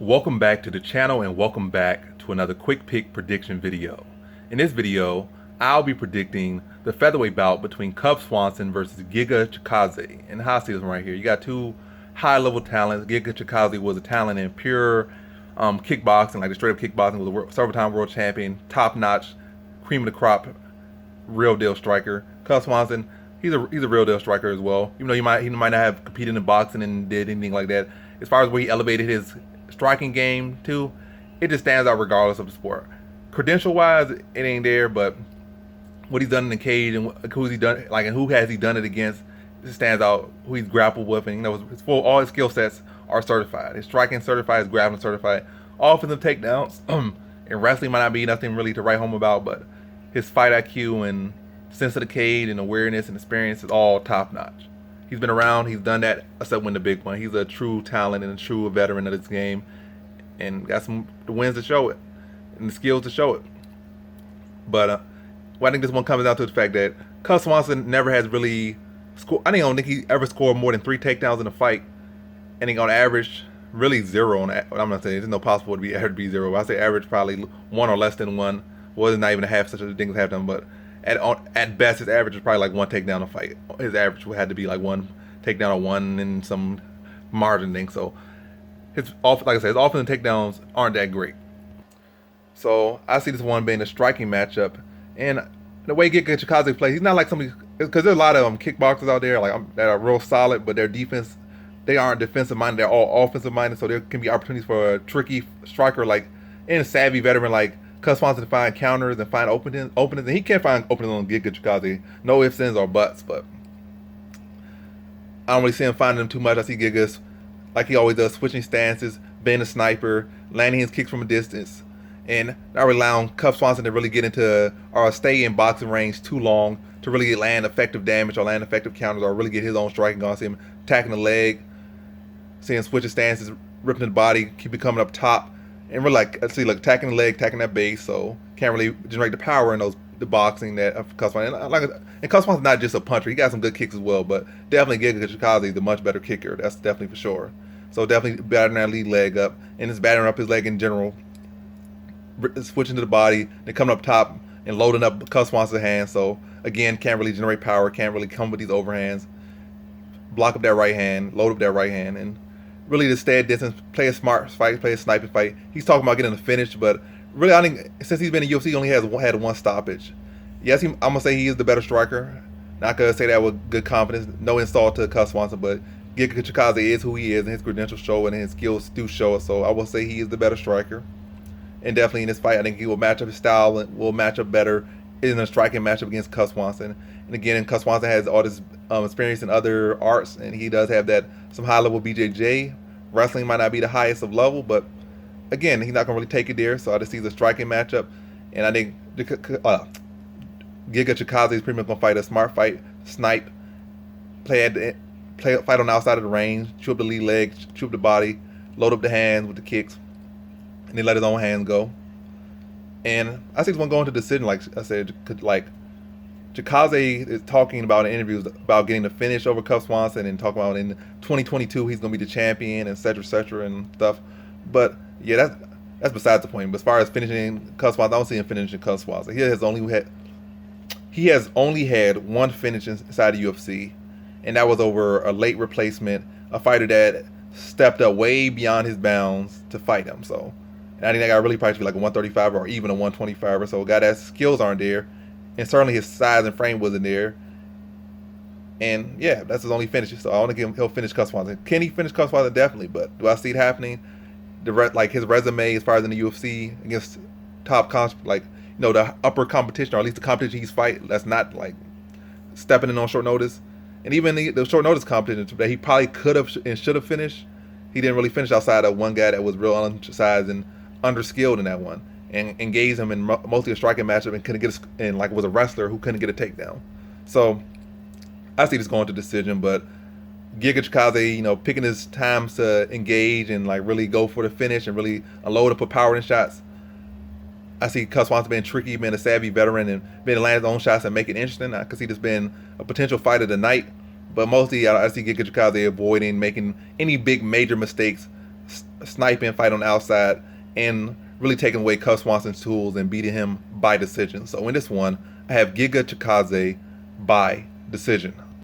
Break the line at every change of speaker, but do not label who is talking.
Welcome back to the channel and welcome back to another quick pick prediction video. In this video, I'll be predicting the featherweight bout between Cub Swanson versus Giga Chikadze. And how I see this one right here, you got two high level talents. Giga Chikadze was a talent in pure kickboxing, like the straight up kickboxing, was a several time world champion, top notch, cream of the crop, real deal striker. Cub Swanson, he's a real deal striker as well. Even though he might not have competed in boxing and did anything like that, as far as where he elevated his striking game too, it just stands out regardless of the sport. Credential wise, it ain't there, but what he's done in the cage and who's he done, like, and who has he done it against, it stands out. Who he's grappled with, and all his skill sets are certified. His striking certified, his grappling certified. Offensive takedowns and wrestling might not be nothing really to write home about, but his fight IQ and sense of the cage and awareness and experience is all top notch. He's been around, he's done that, except win the big one. He's a true talent and a true veteran of this game, and got some the wins to show it, and the skills to show it. But well, I think this one comes down to the fact that Cub Swanson never has really scored. I don't think he ever scored more than 3 takedowns in a fight, and he on average really 0 on that. I'm not saying there's no possible to be ever be 0. But I say average probably 1 or less than 1. Well, it's not even a half such a thing as half done, but at best, his average is probably like 1 takedown a fight. His average would have to be like 1 takedown or 1 and some margin thing. So like I said, his offensive takedowns aren't that great. So I see this one being a striking matchup, and the way Giga Chikadze plays, he's not like somebody, because there's a lot of kickboxers out there that are real solid, but their defense, they aren't defensive minded. They're all offensive minded. So there can be opportunities for a tricky striker and a savvy veteran like Cub Swanson to find counters and find openings, and he can find openings on Giga Chikadze. No ifs, ands, or buts, but I don't really see him finding them too much. I see Giga's, like he always does, switching stances, being a sniper, landing his kicks from a distance, and not really allowing Cub Swanson to really get into or stay in boxing range too long to really land effective damage or land effective counters or really get his own striking on. See him attacking the leg, see him switching stances, ripping the body, keep it coming up top. And we're like, let's see, like attacking the leg, attacking that base, so can't really generate the power in the boxing that Cub Swanson. And Cub Swanson's not just a puncher; he got some good kicks as well. But definitely, Giga Chikadze is the much better kicker. That's definitely for sure. So definitely battering that lead leg up, and just battering up his leg in general, switching to the body, then coming up top and loading up Cub Swanson's hands. So again, can't really generate power, can't really come with these overhands. Block up that right hand, load up that right hand, and really just stay at distance, play a smart fight, play a sniping fight. He's talking about getting a finish, but really, I think since he's been in UFC, he only had 1 stoppage. Yes, I'm gonna say he is the better striker. Not gonna say that with good confidence. No insult to Cub Swanson, but Giga Chikadze is who he is, and his credentials show it, and his skills do show it. So I will say he is the better striker, and definitely in this fight, I think he will match up his style and will match up better in a striking matchup against Cub Swanson. And again, Cub Swanson has all this experience in other arts, and he does have that some high level BJJ. Wrestling might not be the highest of level, but again, he's not gonna really take it there. So I just see the striking matchup, and I think Giga Chikadze is pretty much gonna fight a smart fight, snipe, fight on the outside of the range, chew up the lead leg, chew up the body, load up the hands with the kicks, and then let his own hands go. And I see this one going to decision. Like I said, like Chikadze is talking about in interviews about getting the finish over Cub Swanson and talking about in 2022 he's going to be the champion, et cetera, and stuff. But yeah, that's besides the point. But as far as finishing Cub Swanson, I don't see him finishing Cub Swanson. He has only had 1 finish inside the UFC, and that was over a late replacement, a fighter that stepped up way beyond his bounds to fight him. So, and I think that guy really probably should be like a 135 or even a 125 or so. A guy that skills aren't there. And certainly his size and frame wasn't there. And yeah, that's his only finish. So I want to give him, he'll finish Cub Swanson. Can he finish Cub Swanson? Definitely. But do I see it happening? Like his resume as far as in the UFC against top the upper competition, or at least the competition he's fight, that's not like stepping in on short notice. And even the short notice competition that he probably could have and should have finished, he didn't really finish outside of one guy that was real undersized and underskilled in that one, and engaged him in mostly a striking matchup and couldn't get was a wrestler who couldn't get a takedown. So I see this going to decision, but Giga Chikadze, picking his times to engage and like really go for the finish and really unload and put power in shots. I see Cub Swanson being tricky, being a savvy veteran, and being able to land his own shots and make it interesting. I could see this being a potential fight of the night, but mostly I see Giga Chikadze avoiding making any big major mistakes sniping, fight on the outside, and really taking away Cub Swanson's tools and beating him by decision. So in this one, I have Giga Chikadze by decision.